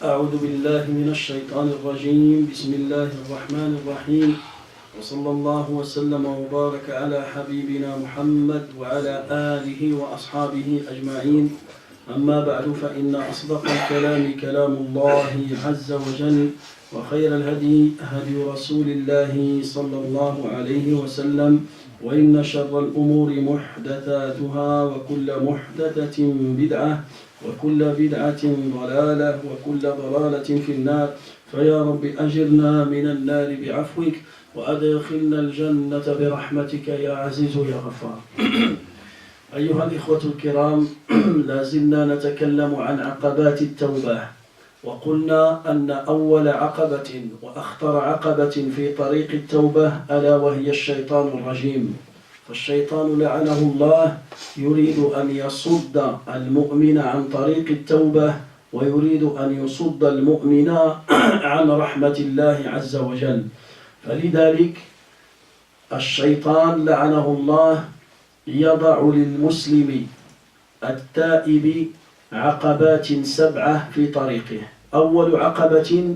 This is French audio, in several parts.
أعوذ بالله من الشيطان الرجيم بسم الله الرحمن الرحيم وصلى الله وسلم وبارك على حبيبنا محمد وعلى آله وأصحابه أجمعين أما بعد فإن أصدق الكلام كلام الله عز وجل وخير الهدي هدي رسول الله صلى الله عليه وسلم وإن شر الأمور محدثاتها وكل محدثة بدعة وكل بدعة ضلالة وكل ضلالة في النار فيا رب أجرنا من النار بعفوك وأدخلنا الجنة برحمتك يا عزيز يا غفار. أيها الإخوة الكرام، لا زلنا نتكلم عن عقبات التوبة، وقلنا أن أول عقبة وأخطر عقبة في طريق التوبة ألا وهي الشيطان الرجيم. فالشيطان لعنه الله يريد أن يصد المؤمن عن طريق التوبة ويريد أن يصد المؤمن عن رحمة الله عز وجل. فلذلك الشيطان لعنه الله يضع للمسلم التائب عقبات 7 في طريقه. أول عقبة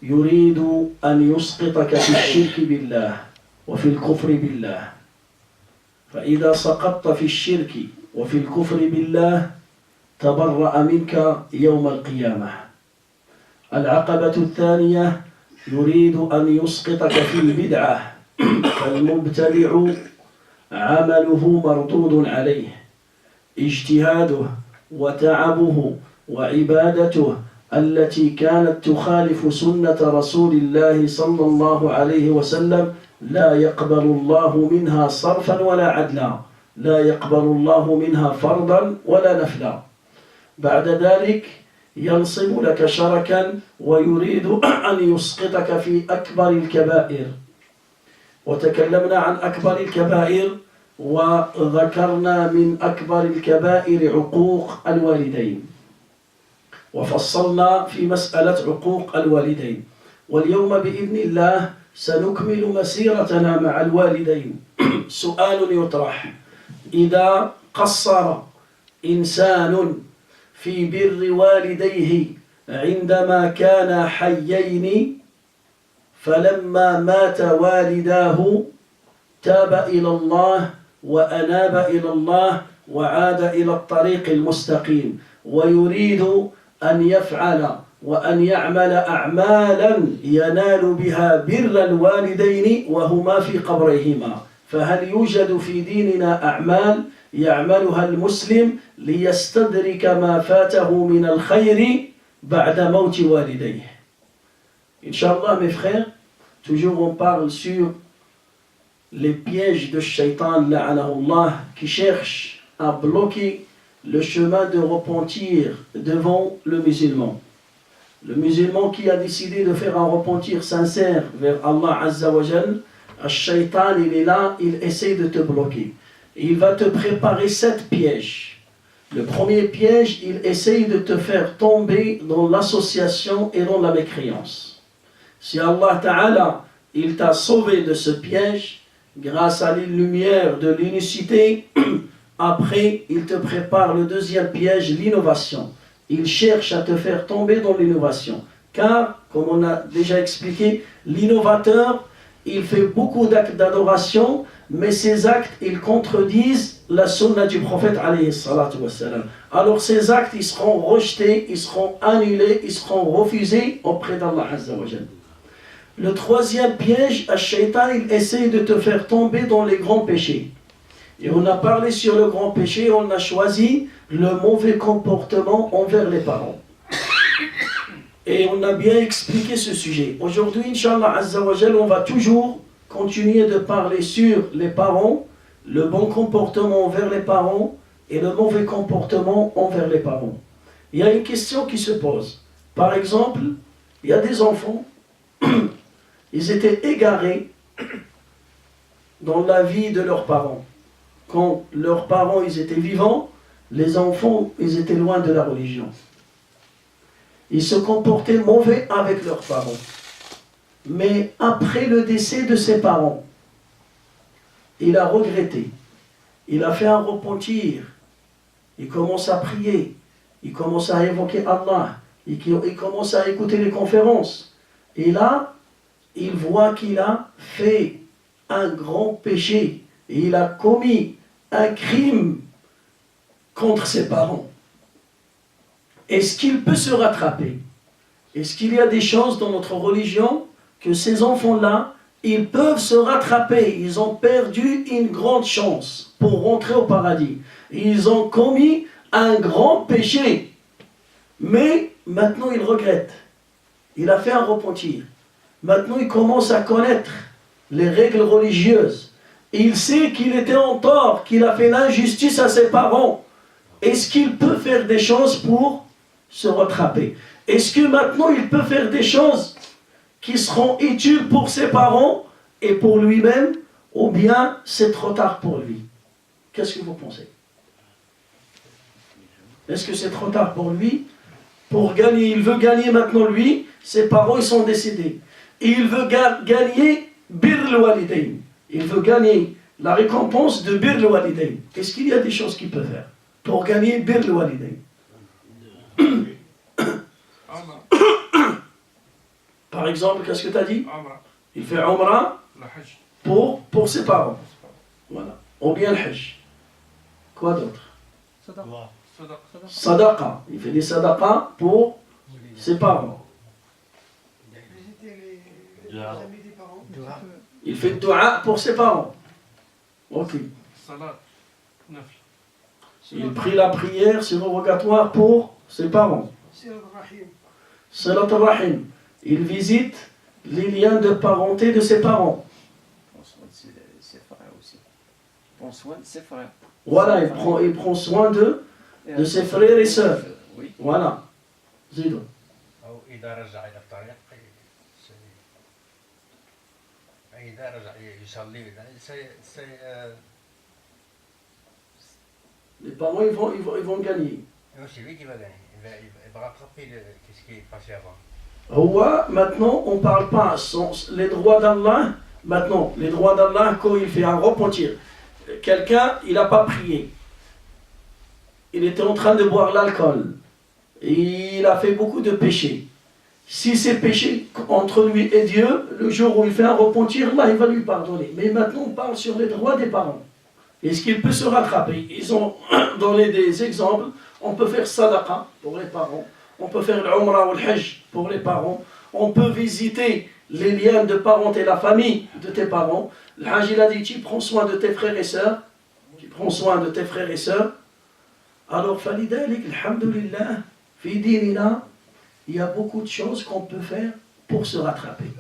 يريد أن يسقطك في الشرك بالله وفي الكفر بالله، فإذا سقطت في الشرك وفي الكفر بالله تبرأ منك يوم القيامة. العقبة الثانية يريد أن يسقطك في البدعة، فالمبتدع عمله مردود عليه، اجتهاده وتعبه وعبادته التي كانت تخالف سنة رسول الله صلى الله عليه وسلم لا يقبل الله منها صرفا ولا عدلا، لا يقبل الله منها فرضا ولا نفلا. بعد ذلك ينصب لك شركا ويريد أن يسقطك في أكبر الكبائر. وتكلمنا عن أكبر الكبائر وذكرنا من أكبر الكبائر عقوق الوالدين، وفصلنا في مسألة عقوق الوالدين. واليوم بإذن الله سنكمل مسيرتنا مع الوالدين. سؤال يطرح: إذا قصر إنسان في بر والديه عندما كانا حيين فلما مات والداه تاب إلى الله وأناب إلى الله وعاد إلى الطريق المستقيم، ويريد أن يفعل وأن يعمل أعمالا ينال بها بر الوالدين وهما في قبرهما، فهل يوجد في ديننا أعمال يعملها المسلم ليستدرك ما فاته من الخير بعد موت والديه؟ Inch'Allah, mes frères, toujours on parle sur les pièges de Shaitan, la'anahullah, qui cherchent à bloquer le chemin de repentir devant le musulman. Le musulman qui a décidé de faire un repentir sincère vers Allah Azza wa Jal, Shaitan, il est là, il essaie de te bloquer. Il va te préparer 7 pièges. Le premier piège, il essaye de te faire tomber dans l'association et dans la mécréance. Si Allah Ta'ala, il t'a sauvé de ce piège, grâce à la lumière de l'unicité, après, il te prépare le deuxième piège, l'innovation. Il cherche à te faire tomber dans l'innovation. Car, comme on a déjà expliqué, l'innovateur, il fait beaucoup d'actes d'adoration, mais ces actes, ils contredisent la sunna du prophète alayhi salatu wassalam. Alors ces actes, ils seront rejetés, ils seront annulés, ils seront refusés auprès d'Allah Azza wa Jal. Le troisième piège, Shaitan, il essaie de te faire tomber dans les grands péchés. Et on a parlé sur le grand péché, on a choisi le mauvais comportement envers les parents. Et on a bien expliqué ce sujet. Aujourd'hui, Inch'Allah Azza wa Jal, on va toujours continuer de parler sur les parents, le bon comportement envers les parents et le mauvais comportement envers les parents. Il y a une question qui se pose. Par exemple, il y a des enfants, ils étaient égarés dans la vie de leurs parents. Quand leurs parents ils étaient vivants, les enfants ils étaient loin de la religion. Ils se comportaient mauvais avec leurs parents. Mais après le décès de ses parents, il a regretté. Il a fait un repentir. Il commence à prier. Il commence à évoquer Allah. il commence à écouter les conférences. Et là, il voit qu'il a fait un grand péché. Et il a commis un crime contre ses parents. Est-ce qu'il peut se rattraper? Est-ce qu'il y a des chances dans notre religion que ces enfants-là, ils peuvent se rattraper? Ils ont perdu une grande chance pour rentrer au paradis. Ils ont commis un grand péché. Mais maintenant, il regrette. Il a fait un repentir. Maintenant, il commence à connaître les règles religieuses. Il sait qu'il était en tort, qu'il a fait l'injustice à ses parents. Est-ce qu'il peut faire des choses pour se rattraper? Est-ce que maintenant il peut faire des choses qui seront utiles pour ses parents et pour lui-même, ou bien c'est trop tard pour lui? Qu'est-ce que vous pensez? Est-ce que c'est trop tard pour lui? Pour gagner, il veut gagner maintenant lui, ses parents ils sont décédés. Et il veut gagner bir al-walidayn. Il veut gagner la récompense de bir al-walidayn. Est-ce qu'il y a des choses qu'il peut faire pour gagner bir al-walidayn? Par exemple, qu'est-ce que tu as dit? Il fait Umrah pour ses parents. Voilà. Ou bien le Hajj. Quoi d'autre? Sadaqa. Il fait des sadaqa pour ses parents. Il fait dua pour ses parents. Ok. Il prie la prière surrogatoire pour ses parents. Salat al-Rahim. Il visite les liens de parenté de ses parents. Prend soin de ses frères aussi. Prend soin de ses frères. Voilà, il prend soin de ses frères et sœurs. Oui. Voilà. Zidou. Les parents, ils vont gagner. C'est lui qui va gagner. Il va rattraper ce qui est passé avant. Maintenant, on ne parle pas les droits d'Allah. Maintenant, les droits d'Allah, quand il fait un repentir. Quelqu'un, il n'a pas prié. Il était en train de boire l'alcool. Il a fait beaucoup de péchés. Si c'est péché entre lui et Dieu, le jour où il fait un repentir, là, il va lui pardonner. Mais maintenant, on parle sur les droits des parents. Est-ce qu'il peut se rattraper? Ils ont donné des exemples. On peut faire sadaqa pour les parents. On peut faire l'umrah ou le hajj pour les parents. On peut visiter les liens de parenté, la famille de tes parents. Le hajj, il a dit, tu prends soin de tes frères et sœurs. Tu prends soin de tes frères et sœurs. Alors, falidalik, alhamdulillah, fi dinina, il y a beaucoup de choses qu'on peut faire pour se rattraper.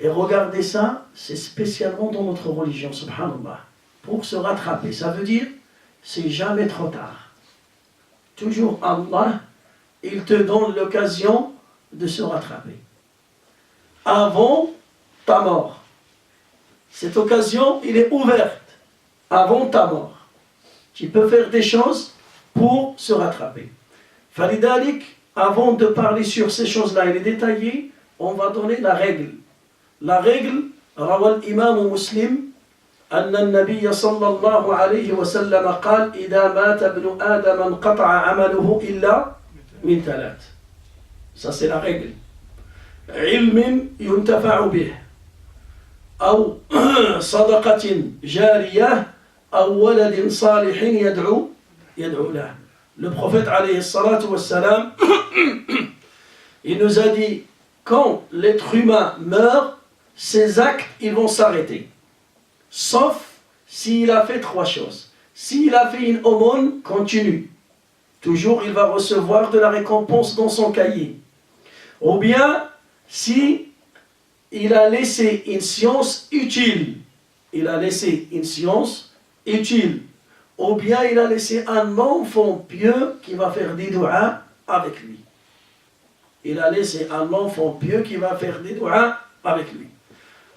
Et regardez ça, c'est spécialement dans notre religion, subhanallah. Pour se rattraper, ça veut dire, c'est jamais trop tard. Toujours Allah, il te donne l'occasion de se rattraper. Avant ta mort. Cette occasion, elle est ouverte. Avant ta mort. Tu peux faire des choses pour se rattraper. Falidalik, avant de parler sur ces choses-là et les détailler, on va donner la règle. La règle, rawal imam muslim, أن النبي صلى الله عليه وسلم قال إذا مات ابن آدم انقطع عمله إلا من ثلاث. Ça c'est la règle. علم ينتفع به أو صدقة جارية أو ولد صالح يدعو له. Le prophète alayhi salatu wassalam, il nous a dit, quand l'être humain meurt, ses actes, ils vont s'arrêter. Sauf s'il a fait trois choses. S'il a fait une aumône, continue. Toujours, il va recevoir de la récompense dans son cahier. Ou bien, si il a laissé une science utile. Il a laissé une science utile. Ou bien, il a laissé un enfant pieux qui va faire des doigts avec lui. Il a laissé un enfant pieux qui va faire des doigts avec lui.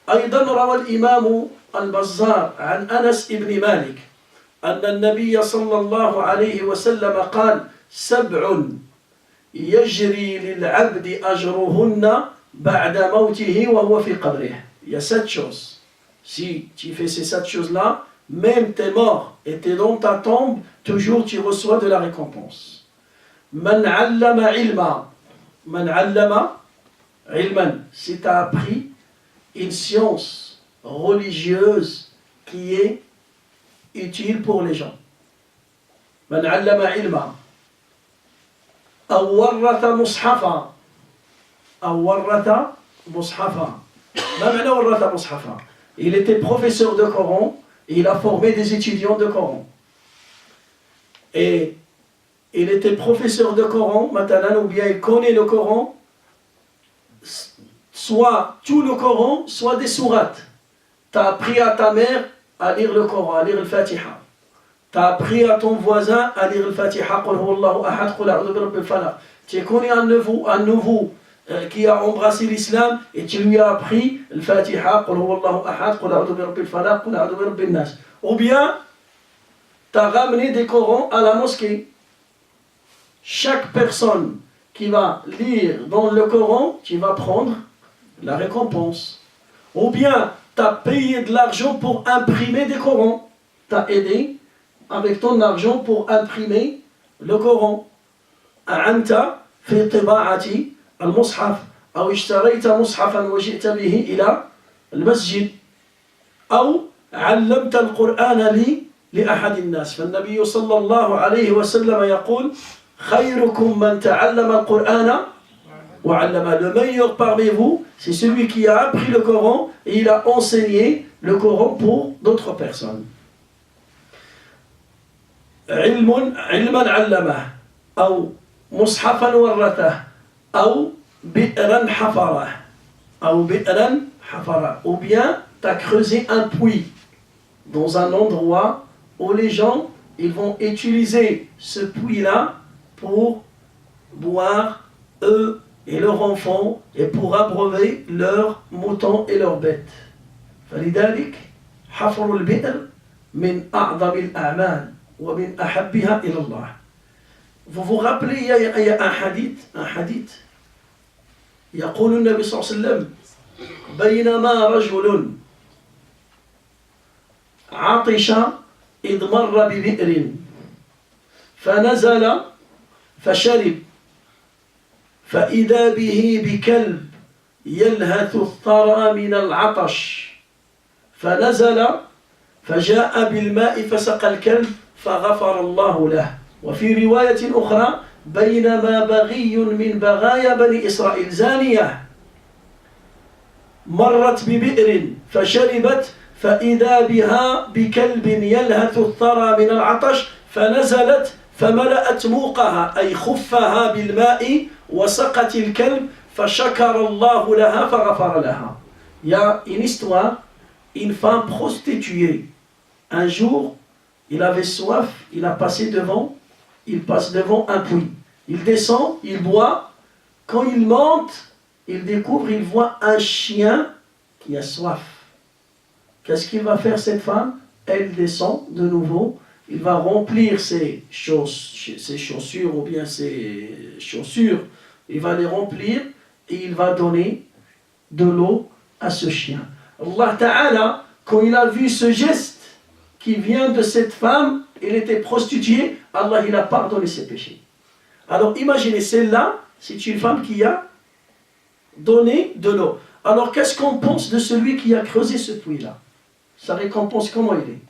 أيضا روى الإمام البزار عن أنس بن مالك أن النبي صلى الله عليه وسلم قال 7 يجري للعبد أجرهن بعد موته وهو في قبره. Il y a 7 choses. Si tu fais ces 7 choses-là, même t'es mort et t'es dans ta tombe, toujours tu reçois de la récompense. من علم علما Man 'allama ilman. Si tu as appris une science religieuse qui est utile pour les gens. Man 'allama ilma. Aw warratha mushafa. Aw warratha mushafa. Ma ma'na warratha mushafa? Il était professeur de Coran et il a formé des étudiants de Coran. Et il était professeur de Coran, maintenant, ou bien il connaît le Coran, soit tout le Coran, soit des sourates. Tu as appris à ta mère à lire le Coran, à lire le Fatiha. Tu as appris à ton voisin à lire le Fatiha. Tu connais un nouveau qui a embrassé l'islam et tu lui as appris le Fatiha. Ou bien, tu as ramené des Corans à la mosquée. Chaque personne qui va lire dans le Coran, tu vas prendre la récompense. Ou bien, tu as payé de l'argent pour imprimer des Corans. Tu as aidé avec ton argent pour imprimer le Coran. أعنت في طباعة المصحف أو اشتريت مصحفا وجئت به إلى المسجد أو علمت القرآن لأحد الناس. فالنبي صلى الله عليه وسلم يقول خيركم من تعلم القرآن وعلمه. Le meilleur parmi vous, c'est celui qui a appris le Coran et il a enseigné le Coran pour d'autres personnes. علما علمه أو مصحفا ورثه أو بئرا حفره أو بئرا حفره. Ou bien tu as creusé un puits dans un endroit où les gens ils vont utiliser ce puits-là pour boire eux et leurs enfants et pour abreuver leurs moutons et leurs bêtes. فلذلك حفر البئر من أعظم الأعمال ومن أحبها إلى الله. Vous vous rappelez, il y a un hadith. يقول النبي صلى الله عليه وسلم بينما رجل عطش إذ مر ببئر فنزل فشرب فإذا به بكلب يلهث الثرى من العطش فنزل فجاء بالماء فسقى الكلب فغفر الله له. وفي رواية أخرى بينما بغي من بغايا بني إسرائيل زانية مرت ببئر فشربت فإذا بها بكلب يلهث الثرى من العطش فنزلت فملأت موقها أي خفها بالماء وسقت الكلب فشكر الله لها فغفر لها. Il y a une histoire, une femme prostituée. Un jour, il avait soif, il passe devant un puits. Il descend, il boit. Quand il monte, il découvre, il voit un chien qui a soif. Qu'est-ce qu'il va faire cette femme? Elle descend de nouveau. Il va remplir ses chaussures ou bien ses chaussures. Il va les remplir et il va donner de l'eau à ce chien. Allah Ta'ala, quand il a vu ce geste qui vient de cette femme, elle était prostituée, Allah il a pardonné ses péchés. Alors imaginez, celle-là, c'est une femme qui a donné de l'eau. Alors qu'est-ce qu'on pense de celui qui a creusé ce puits-là? Sa récompense, comment il est?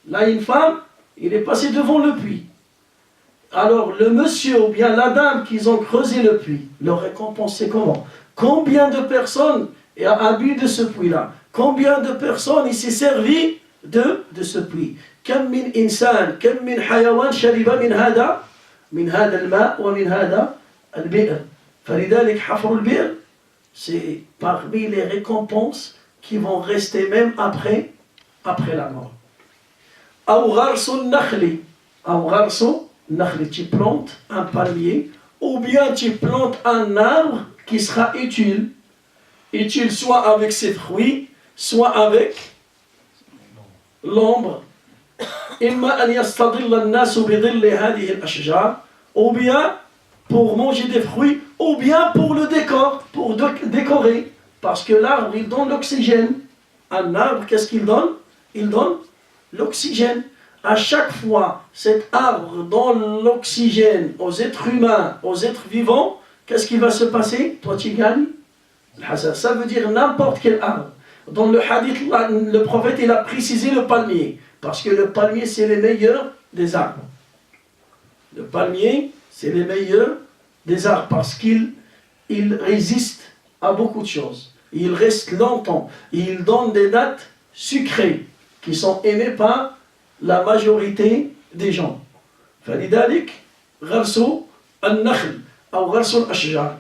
Là, une femme, il est passé devant le puits. Alors le monsieur ou bien la dame qui ont creusé le puits, leur récompense c'est comment? Combien de personnes ont bu de ce puits-là? Combien de personnes il s'est servi de ce puits? كم من إنسان كم من حيوان شرب من هذا الماء ومن هذا البئر. فلذلك حفر البئر c'est parmi les récompenses qui vont rester même après la mort. أو غرس النخل, tu plantes un palmier ou bien tu plantes un arbre qui sera utile soit avec ses fruits, soit avec l'ombre. إما أن يستظل الناس بظل هذه الأشجار, ou bien pour manger des fruits, ou bien pour le décor, pour décorer, parce que l'arbre il donne l'oxygène. Un arbre, qu'est-ce qu'il donne? Il donne l'oxygène. À chaque fois cet arbre donne l'oxygène aux êtres humains, aux êtres vivants, qu'est-ce qui va se passer? Toi tu gagnes le hasad. Ça veut dire n'importe quel arbre. Dans le hadith, le prophète il a précisé le palmier, parce que le palmier c'est les meilleurs des arbres. Le palmier c'est les meilleurs des arbres, parce qu'il résiste à beaucoup de choses. Il reste longtemps. Il donne des dattes sucrées qui sont aimées par la majorité des gens. فلذلك غرس النخل أو غرس الأشجار.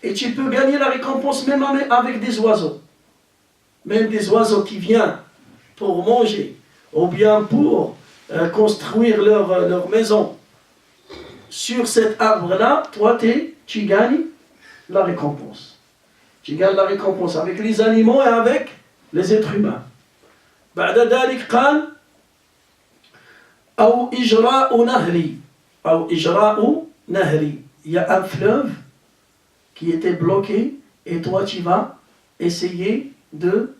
Et tu peux gagner la récompense même avec des oiseaux. Même des oiseaux qui viennent pour manger, ou bien pour construire leur maison. Sur cet arbre-là, toi, tu gagnes la récompense. Tu gagnes la récompense avec les animaux et avec les êtres humains. بعد ذلك قال أو إجراء نهري أو إجراء نهري. Il y a un fleuve qui était bloqué et toi tu vas essayer de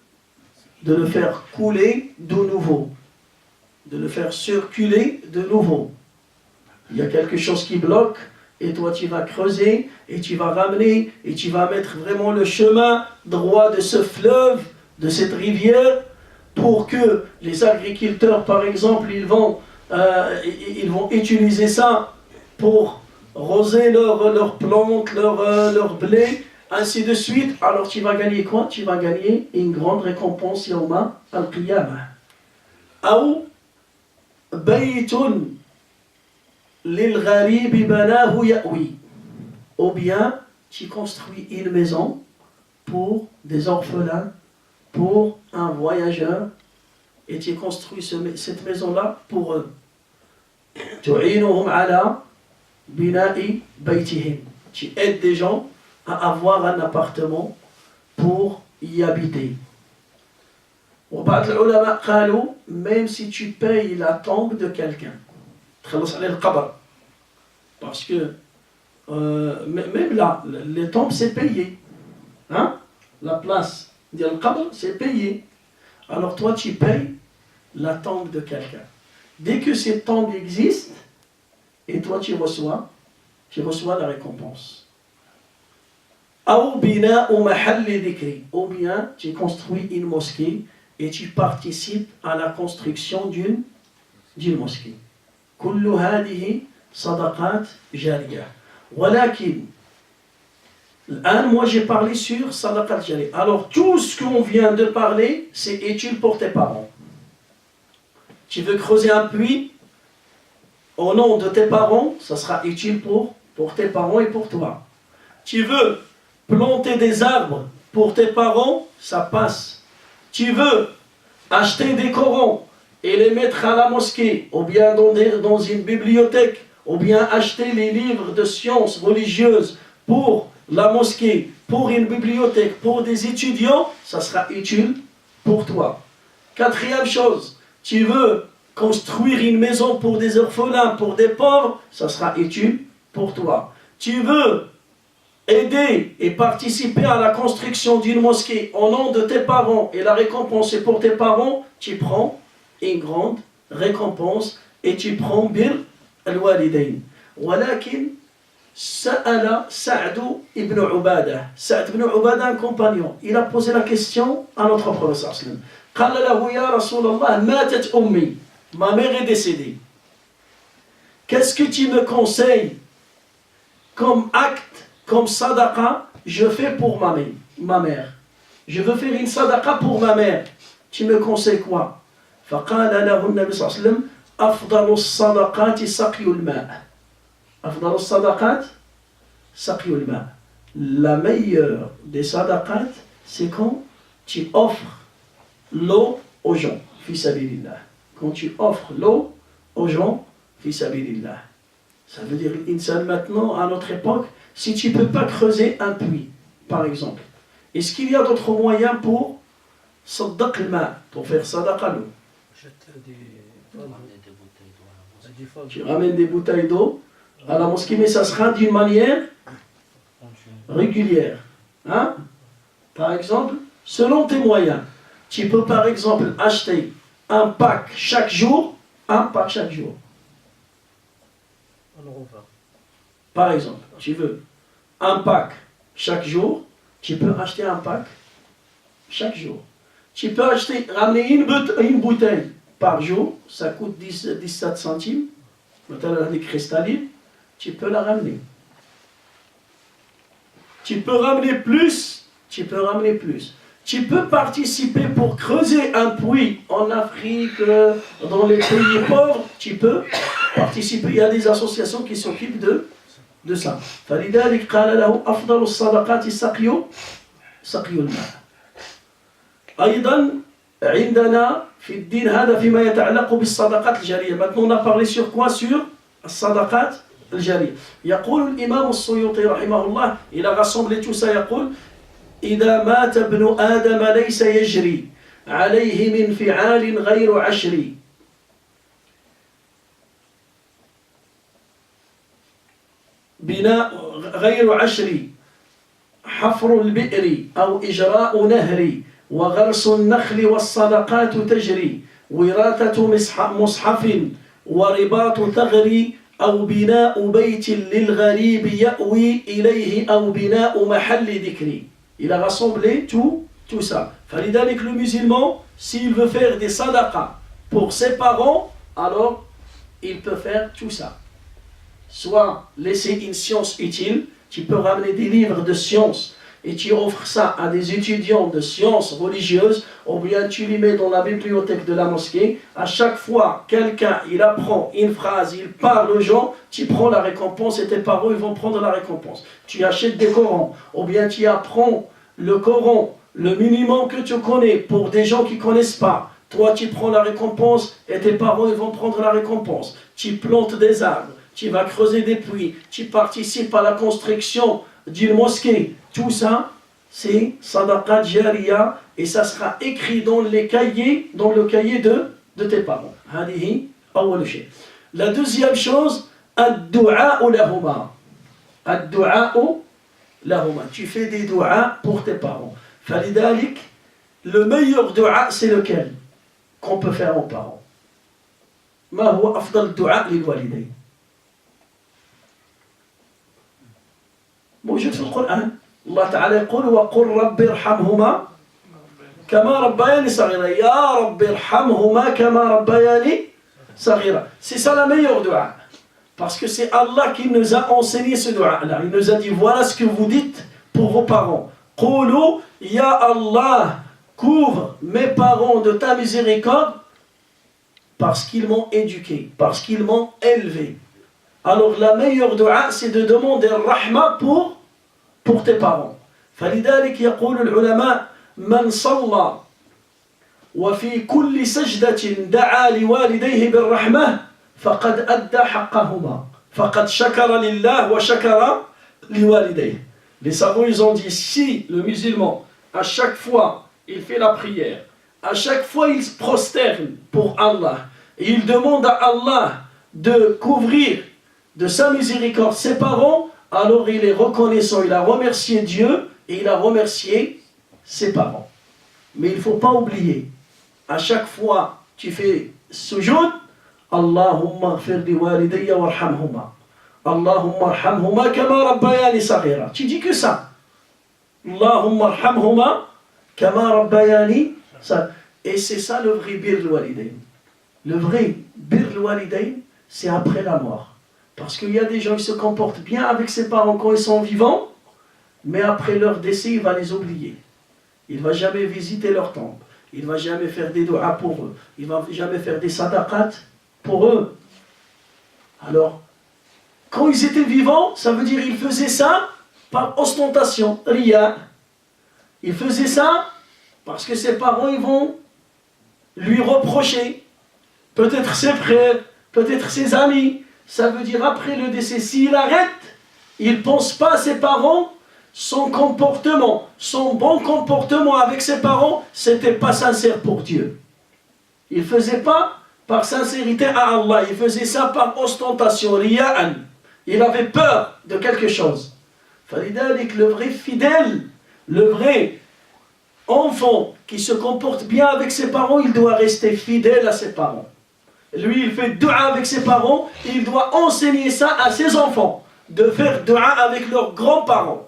le faire couler de nouveau, de le faire circuler de nouveau. Il y a quelque chose qui bloque et toi tu vas creuser et tu vas ramener et tu vas mettre vraiment le chemin droit de ce fleuve, de cette rivière, pour que les agriculteurs par exemple ils vont utiliser ça pour roser leurs plantes, leur blé, ainsi de suite. Alors tu vas gagner quoi? Tu vas gagner une grande récompense yawma al-qiyamah. Ou baytun lil gharib banahu ya'wi. Ou bien tu construis une maison pour des orphelins, pour un voyageur, et tu construis cette maison-là pour eux. Tu'inuhum ala bina'i baytihim. Tu aides des gens à avoir un appartement pour y habiter. وبعض العلماء قالوا même si tu payes la tombe de quelqu'un, تخلص عليه القبر, parce que même là les tombes c'est payé, hein? La place de القبر c'est payé. Alors toi tu payes la tombe de quelqu'un. Dès que cette tombe existe, et toi tu reçois la récompense. Ou bien tu construis une mosquée et tu participes à la construction d'une mosquée. كل هذه صدقات جارية. ولكن الآن moi j'ai parlé sur صدقات جارية. Alors tout ce qu'on vient de parler, c'est utile pour tes parents. Tu veux creuser un puits au nom de tes parents, ça sera utile pour tes parents et pour toi. Tu veux planter des arbres pour tes parents, ça passe. Tu veux acheter des Corans et les mettre à la mosquée, ou bien dans une bibliothèque, ou bien acheter les livres de sciences religieuses pour la mosquée, pour une bibliothèque, pour des étudiants, ça sera utile pour toi. Quatrième chose, tu veux construire une maison pour des orphelins, pour des pauvres, ça sera utile pour toi. Tu veux aider et participer à la construction d'une mosquée au nom de tes parents et la récompense est pour tes parents, tu prends une grande récompense et tu prends bir al-walidayn. ولكن سأل سعد ibn Ubadah. Sa'd ibn Ubadah, un compagnon, il a posé la question à notre prophète sallallahu قال له يا رسول الله ماتت أمي. Ma mère est décédée. Qu'est-ce que tu me conseilles comme acte, comme sadaqa, je fais pour ma mère. Je veux faire une sadaqa pour ma mère. Tu me conseilles quoi? فقال له النبي صلى الله عليه وسلم أفضل الصدقات سقي الماء. أفضل الصدقات سقي الماء. La meilleure des sadaqat, c'est quand tu offres l'eau aux gens, fi sabilillah. Quand tu offres l'eau aux gens, fi sabilillah. Ça veut dire, insan maintenant, à notre époque, si tu ne peux pas creuser un puits, par exemple, est-ce qu'il y a d'autres moyens pour saddaq al-ma, pour faire sadaqa l'eau? Tu ramènes des bouteilles d'eau à la mosquée, mais ça sera d'une manière régulière. Hein? Par exemple, selon tes moyens, tu peux par exemple acheter un pack chaque jour, Par exemple, tu veux un pack chaque jour, tu peux acheter un pack chaque jour. Tu peux ramener une bouteille par jour, ça coûte 17 centimes. Maintenant, des cristallines, tu peux la ramener. Tu peux ramener plus, tu peux ramener plus. Tu peux participer pour creuser un puits en Afrique, dans les pays pauvres, tu peux participer. Il y a des associations qui s'occupent de ça. فلذلك قال له أفضل الصدقات سقي الماء. أيضا عندنا في الدين هذا فيما يتعلق بالصدقات الجارية. Maintenant on a parlé sur quoi? Sur الصدقات الجارية. يقول الإمام السيوطي رحمه الله, il a rassemblé tout ça, يقول إذا مات ابن آدم ليس يجري عليه من فعال غير عشر بناء غير عشر حفر البئر أو إجراء نهر وغرس النخل والصدقات تجري وراثة مصحف ورباط ثغر أو بناء بيت للغريب يأوي إليه أو بناء محل ذكر. Il a rassemblé tout ça. فلذلك le musulman, s'il veut faire des sadaqas pour ses parents, alors il peut faire tout ça. Soit laisser une science utile, tu peux ramener des livres de science et tu offres ça à des étudiants de sciences religieuses, ou bien tu les mets dans la bibliothèque de la mosquée. À chaque fois, quelqu'un, il apprend une phrase, il parle aux gens, tu prends la récompense et tes parents, ils vont prendre la récompense. Tu achètes des Corans, ou bien tu apprends le Coran, le minimum que tu connais, pour des gens qui ne connaissent pas. Toi, tu prends la récompense et tes parents, ils vont prendre la récompense. Tu plantes des arbres, tu vas creuser des puits, tu participes à la construction d'une mosquée. Tout ça, c'est sadaqat jariya et ça sera écrit dans le cahier de tes parents. La deuxième chose, ad-du'a lahuma. Ad-du'a lahuma. Tu fais des du'a pour tes parents. Falidalik, le meilleur du'a, c'est lequel qu'on peut faire aux parents? Ma huwa afdal du'a lil walidayn. موجود في القرآن. الله تعالى يقول وقل رب ارحمهما كما ربياني صغيرا. يا رب ارحمهما كما ربياني صغيرا. C'est ça la meilleure dua. Parce que c'est Allah qui nous a enseigné ce dua-là. Il nous a dit voilà ce que vous dites pour vos parents. قولوا يا Allah, couvre mes parents de ta miséricorde parce qu'ils m'ont éduqué, parce qu'ils m'ont élevé. Alors la meilleure dua, c'est de demander rahma pour tes parents. فلذلك يقول العلماء من صلى وفي كل سجدة دعا لوالديه بالرحمة فقد أدى حقهما فقد شكر لله وشكر لوالديه. Les savants, ils ont dit, si le musulman, à chaque fois, il fait la prière, à chaque fois, il se prosterne pour Allah, et il demande à Allah de couvrir de sa miséricorde ses parents, alors il est reconnaissant, il a remercié Dieu, et il a remercié ses parents. Mais il ne faut pas oublier, à chaque fois, tu fais sujoud, Allahumma ghfir li walidayya warhamhuma. Allahumma arhamhuma kama rabbayani saghira. Tu dis que ça. Allahumma arhamhuma kama rabbayani saghira. Et c'est ça le vrai bir walidain. Le vrai bir walidain, c'est après la mort. Parce qu'il y a des gens qui se comportent bien avec ses parents quand ils sont vivants, mais après leur décès, il va les oublier. Il ne va jamais visiter leur tombe. Il ne va jamais faire des doigts pour eux. Il ne va jamais faire des sadaqat pour eux. Alors, quand ils étaient vivants, ça veut dire qu'ils faisaient ça par ostentation, riya. Ils faisaient ça parce que ses parents, ils vont lui reprocher. Peut-être ses frères, peut-être ses amis. Ça veut dire après le décès, s'il arrête, il ne pense pas à ses parents, son comportement, son bon comportement avec ses parents, c'était pas sincère pour Dieu. Il ne faisait pas par sincérité à Allah, il faisait ça par ostentation, riya'an. Il avait peur de quelque chose. Falidalik, le vrai fidèle, le vrai enfant qui se comporte bien avec ses parents, il doit rester fidèle à ses parents. Lui, il fait dua avec ses parents, il doit enseigner ça à ses enfants. de faire dua avec leurs grands-parents,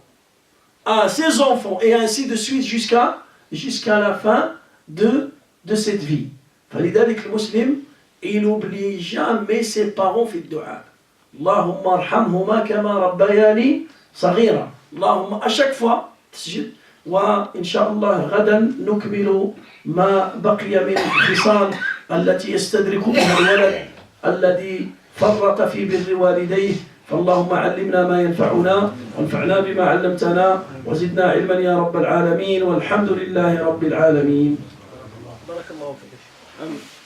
à ses enfants, et ainsi de suite jusqu'à la fin de cette vie. فلذلك المسلم il n'oublie jamais ses parents في الدعاء. اللهم ارحمهما كما ربياني صغيرا. اللهم à chaque fois تسجد. وإن شاء الله غدا نكمل ما بقي من الخصال التي يستدرك بها الولد الذي فرط في بر والديه. فاللهم علمنا ما ينفعنا وانفعنا بما علمتنا وزدنا علما يا رب العالمين والحمد لله رب العالمين. بارك الله فيك. آمين.